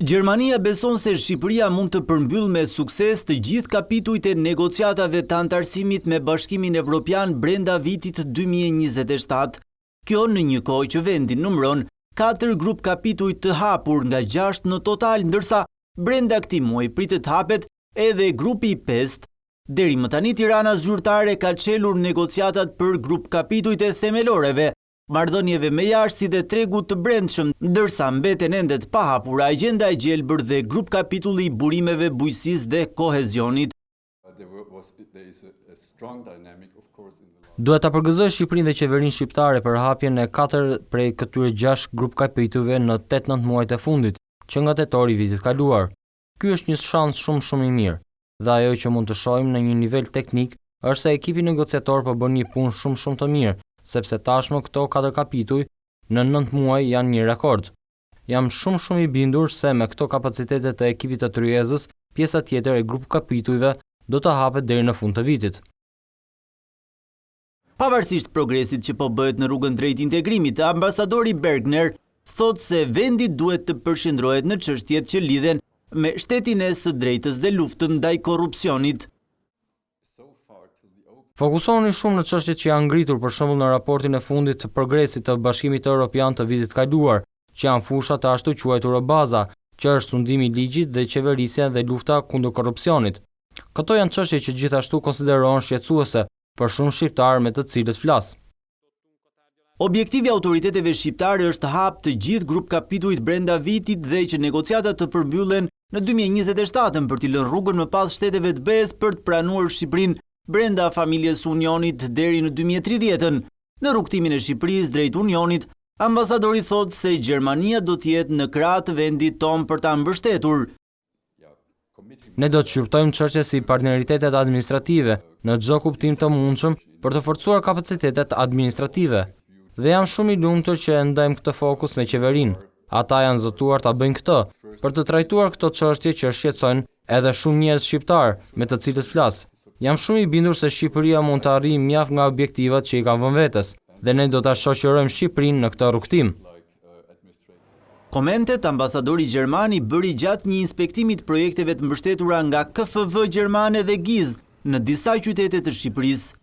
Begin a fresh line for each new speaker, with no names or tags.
Gjermania beson se Shqipëria mund të përmbyll me sukses të gjithë kapitujt e negociatave të antarësimit me Bashkimin Evropian brenda vitit 2027. Kjo në një kohë që vendi numëron 4 grup kapituj të hapur nga 6 në total, ndërsa brenda këtij muaji pritet hapet edhe grupi 5. Deri më tani Tirana zyrtare ka çelur negociatat për grup kapitujt e themeloreve, marrëdhënieve me jashtë si dhe tregut të brendshëm, ndërsa mbeten ende të pahapura agjenda e gjelbër dhe grup kapitulli i burimeve, bujqësisë dhe kohezionit.
Duhet ta përgëzoj Shqipërinë dhe qeverinë shqiptare për hapjen e 4 prej këtyre 6 grup kapitujve në 8-9 muajt e fundit, që nga tetori i vitit kaluar. Ky është një shans shumë i mirë, dhe ajo që mund të shohim në një nivel teknik është se ekipi negociator po bën një punë shumë të mirë, sepse tashmë këto 4 kapituj në 9 muaj janë një rekord. Jam shumë i bindur se me këto kapacitetet të ekipit të Tryezës, pjesa tjetër e grup kapitujve do të hapet deri në fund të vitit.
Pavarësisht progresit që po bëhet në rrugën drejt integrimit, ambasadori Bergner thot se vendi duhet të përqendrohet në çështjet që lidhen me shtetin e së drejtës dhe luftën ndaj korrupsionit.
Fokusoheni shumë në çështjet që janë ngritur, për shembull në raportin e fundit të progresit të Bashkimit Evropian të vitit kaluar, që janë fusha të ashtu quajtura baza, që është sundimi i ligjit dhe qeverisja dhe lufta kundër korrupsionit. Këto janë çështje që gjithashtu konsiderohen shqetësuese për shumë shqiptarë me të cilët flas.
Objektivi i autoriteteve shqiptare është të hap të gjithë grup kapitujt brenda vitit dhe që negociatat të përmbyllen në 2027 për t'i lënë rrugën më pas shteteve të BE-s për të pranuar Shqipërinë brenda familjes Unionit deri në 2030. Në rrugtimin e Shqipërisë drejt Unionit, ambasadori thotë se Gjermania do të jetë në krah të vendit tonë për ta mbështetur.
Ne do të shqyrtojmë çështje si partneritetet administrative në çdo kuptim të mundshëm për të forcuar kapacitetet administrative. Dhe jam shumë i lumtur që e ndajmë këtë fokus me qeverinë. Ata janë zotuar ta bëjnë këtë, për të trajtuar këto çështje që shqetësojnë edhe shumë njerëz shqiptar me të cilët flas. Jam shumë i bindur se Shqipëria mund të arrijë mjaft nga objektivat që i ka vënë vetes, dhe ne do ta shoqërojmë Shqipërinë në këtë rrugtim.
Komentet ambasadori gjerman i bëri gjatë një inspektimi të projekteve të mbështetura nga KFV gjermane dhe GIZ në disa qytete të Shqipërisë.